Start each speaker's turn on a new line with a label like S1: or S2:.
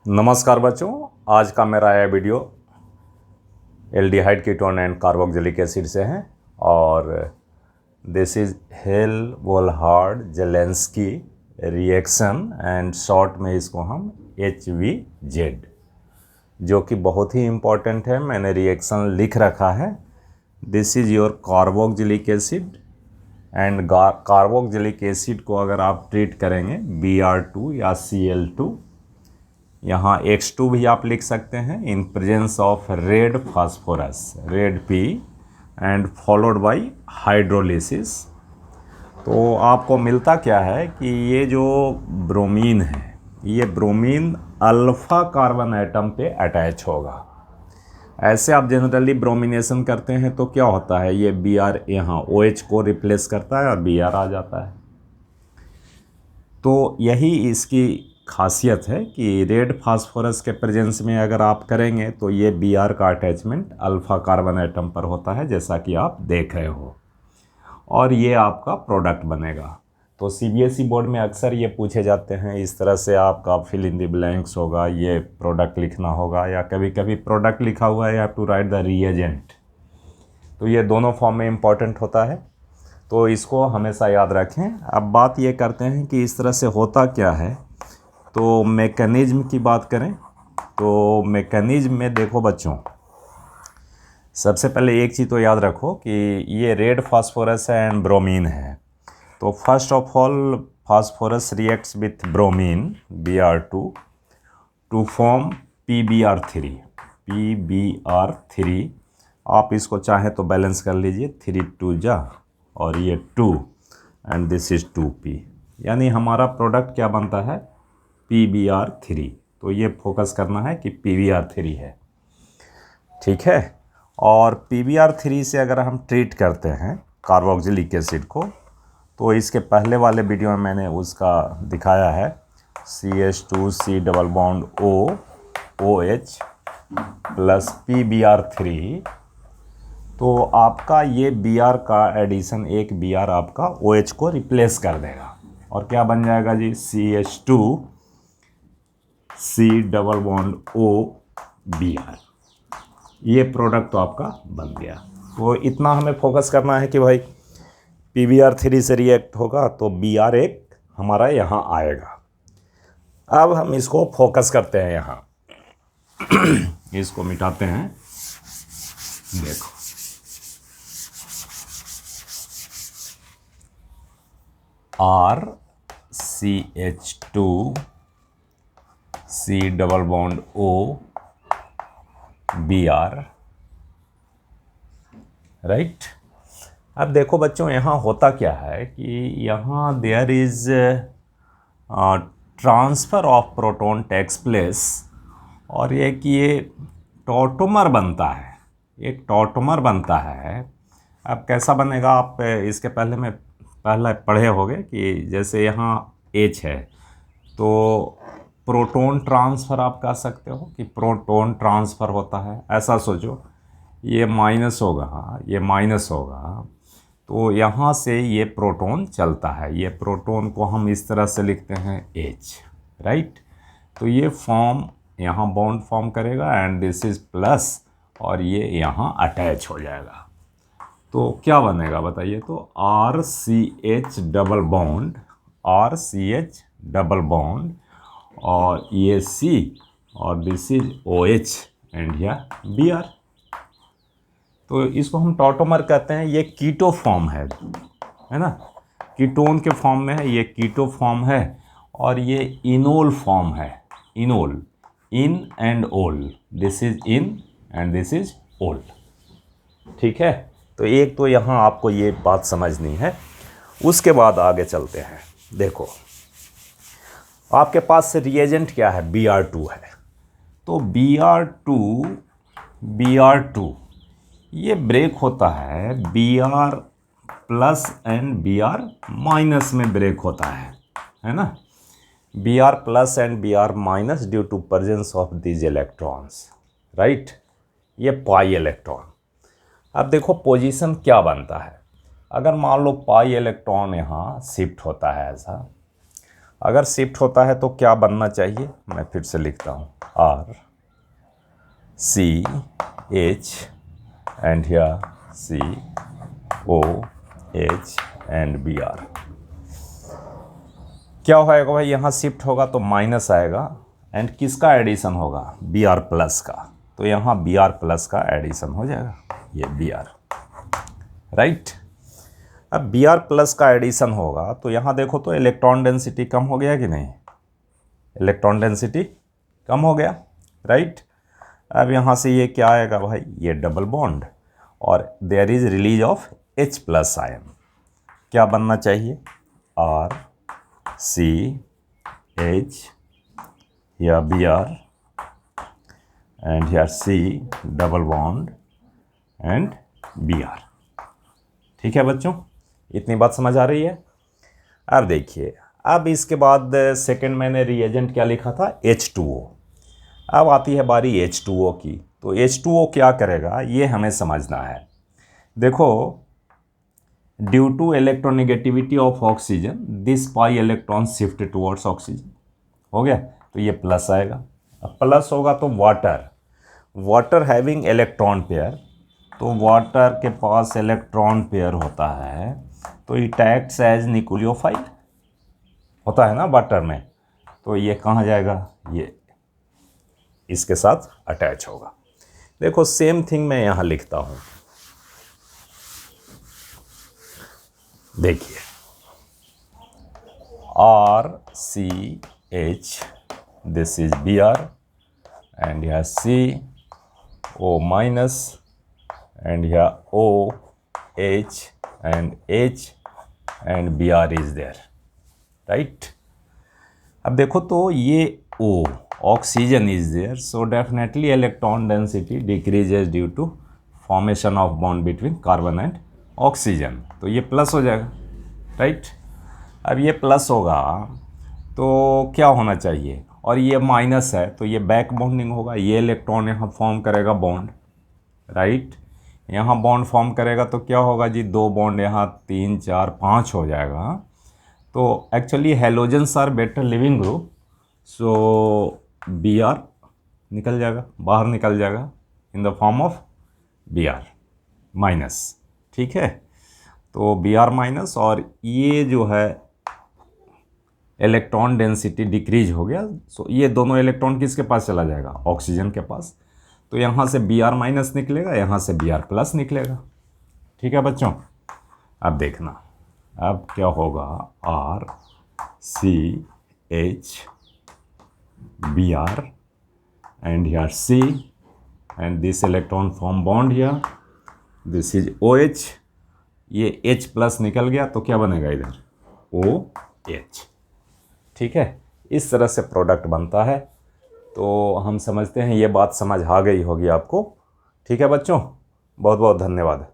S1: नमस्कार बच्चों, आज का मेरा यह video aldehyde ketone and carboxylic acid से है और this is Hell Volhard Zelinsky reaction and short में इसको हम HVZ, जो कि बहुत ही इम्पॉर्टेंट है। मैंने रिएक्शन लिख रखा है। This is your carboxylic acid and carboxylic acid को अगर आप ट्रीट करेंगे Br2 या Cl2, यहाँ X2 भी आप लिख सकते हैं, in presence of red phosphorus, red P and followed by hydrolysis. तो आपको मिलता क्या है कि ये जो ब्रोमीन है, ये ब्रोमीन अल्फ़ा कार्बन एटम पे अटैच होगा। ऐसे आप जनरली ब्रोमिनेशन करते हैं तो क्या होता है, ये Br यहाँ OH को रिप्लेस करता है और Br आ जाता है। तो यही इसकी खासियत है कि रेड फास्फोरस के प्रेजेंस में अगर आप करेंगे तो ये Br का अटैचमेंट अल्फ़ा कार्बन एटम पर होता है, जैसा कि आप देख रहे हो, और ये आपका प्रोडक्ट बनेगा। तो CBSE बोर्ड में अक्सर ये पूछे जाते हैं, इस तरह से आपका फिल इन द ब्लैंक्स होगा, ये प्रोडक्ट लिखना होगा, या कभी कभी प्रोडक्ट लिखा हुआ है, you have to write the reagent. तो ये दोनों फॉर्म में इम्पॉर्टेंट होता है, तो इसको हमेशा याद रखें। अब बात ये करते हैं कि इस तरह से होता क्या है। तो मैकेनिज्म की बात करें तो मैकेनिज्म में देखो बच्चों, सबसे पहले एक चीज़ तो याद रखो कि ये रेड फास्फोरस है एंड ब्रोमीन है। तो first of all phosphorus reacts with bromine Br2 to form PBr3। PBr3 आप इसको चाहें तो बैलेंस कर लीजिए, 3 2 जा और ये 2 एंड दिस इज़ 2P, यानी हमारा प्रोडक्ट क्या बनता है, PBr3। तो ये फोकस करना है कि PBr3 है, ठीक है। और PBr3 से अगर हम ट्रीट करते हैं कार्बोक्सिलिक एसिड को, तो इसके पहले वाले वीडियो में मैंने उसका दिखाया है, CH2C double bond O OH plus PBr3। तो आपका ये Br का एडिशन, एक Br आपका OH को रिप्लेस कर देगा और क्या बन जाएगा जी, CH2C double bond O Br। ये प्रोडक्ट तो आपका बन गया। तो इतना हमें फोकस करना है कि भाई PBr3 से रिएक्ट होगा तो Br एक हमारा यहाँ आएगा। अब हम इसको फोकस करते हैं, यहाँ इसको मिटाते हैं। देखो RCH2C double bond O Br, right. अब देखो बच्चों, यहाँ होता क्या है कि यहाँ there is transfer of proton takes place, और ये कि ये टॉटोमर बनता है, एक टॉटोमर बनता है। अब कैसा बनेगा, आप इसके पहले पढ़े होंगे कि जैसे यहाँ H है तो प्रोटॉन ट्रांसफ़र आप कह सकते हो कि प्रोटॉन ट्रांसफ़र होता है। ऐसा सोचो, ये माइनस होगा, ये माइनस होगा, तो यहाँ से ये प्रोटॉन चलता है। ये प्रोटॉन को हम इस तरह से लिखते हैं H, राइट। तो ये फॉर्म यहाँ बॉन्ड फॉर्म करेगा एंड दिस इज़ प्लस, और ये यहाँ अटैच हो जाएगा। तो क्या बनेगा बताइए, तो RCH double bond, RCH double bond, और ये C और दिस इज OH एंड या Br। तो इसको हम टॉटोमर कहते हैं। ये कीटो फॉर्म है ना, कीटोन के फॉर्म में है, ये कीटो फॉर्म है, और ये इनोल फॉर्म है, इनोल, इन एंड ओल, this is in and this is ओल, ठीक है। तो एक तो यहाँ आपको ये बात समझनी है। उसके बाद आगे चलते हैं। देखो आपके पास रिएजेंट क्या है, Br2 है। तो Br2 ये ब्रेक होता है Br plus and Br minus में ब्रेक होता है ना। Br plus and Br minus due to presence of these electrons, right. ये पाई इलेक्ट्रॉन। अब देखो पोजीशन क्या बनता है, अगर मान लो पाई इलेक्ट्रॉन यहाँ शिफ्ट होता है ऐसा, अगर शिफ्ट होता है तो क्या बनना चाहिए, मैं फिर से लिखता हूँ, R C H and here C O H and B R। क्या होएगा भाई, यहाँ शिफ्ट होगा तो माइनस आएगा, एंड किसका एडिशन होगा, बी आर प्लस का, तो यहाँ बी आर प्लस का एडिशन हो जाएगा, ये बी आर, राइट। अब बी आर प्लस का एडिशन होगा तो यहाँ देखो तो इलेक्ट्रॉन डेंसिटी कम हो गया कि नहीं, इलेक्ट्रॉन डेंसिटी कम हो गया, राइट। अब यहाँ से ये क्या आएगा भाई, ये डबल बॉन्ड, और there is release of H plus ion, क्या बनना चाहिए, R C H या B R and here C double bond and B R. ठीक है बच्चों, इतनी बात समझ आ रही है। अब देखिए, अब इसके बाद सेकंड मैंने रिएजेंट क्या लिखा था, H2O। अब आती है बारी H2O की, तो H2O क्या करेगा ये हमें समझना है। देखो, due to electronegativity of oxygen this pi electron shift towards oxygen, हो गया, तो ये प्लस आएगा। अब प्लस होगा तो वाटर हैविंग इलेक्ट्रॉन पेयर, तो वाटर के पास इलेक्ट्रॉन पेयर होता है तो इट एक्ट्स एज न्यूक्लियोफाइल, होता है ना वाटर में, तो ये कहाँ जाएगा, ये इसके साथ अटैच होगा। देखो सेम थिंग मैं यहाँ लिखता हूँ, देखिए R C H, this is B R and यह C O माइनस एंड यह O H and B R is there, right. अब देखो तो ये O oxygen is there, so definitely electron density decreases due to formation of bond between carbon and oxygen, तो ये plus हो जाएगा, right. अब ये प्लस होगा तो क्या होना चाहिए, और ये माइनस है तो ये बैक बॉन्डिंग होगा, ये इलेक्ट्रॉन यहाँ फॉर्म करेगा बॉन्ड, राइट। यहाँ बॉन्ड फॉर्म करेगा तो क्या होगा जी, दो बॉन्ड यहाँ 3 4 5 हो जाएगा, तो actually halogens are better leaving group, so B R निकल जाएगा, बाहर निकल जाएगा in the form of B R minus, ठीक है। तो बी आर माइनस, और ये जो है इलेक्ट्रॉन डेंसिटी डिक्रीज हो गया, सो ये दोनों इलेक्ट्रॉन किसके पास चला जाएगा, ऑक्सीजन के पास, तो यहाँ से बी आर माइनस निकलेगा, यहाँ से बी आर प्लस निकलेगा। ठीक है बच्चों, अब देखना अब क्या होगा, R C H B R and here C and this electron form bond here, this is OH, ये H प्लस निकल गया तो क्या बनेगा इधर, OH। ठीक है, इस तरह से प्रोडक्ट बनता है, तो हम समझते हैं ये बात समझ आ गई होगी आपको। ठीक है बच्चों, बहुत बहुत धन्यवाद।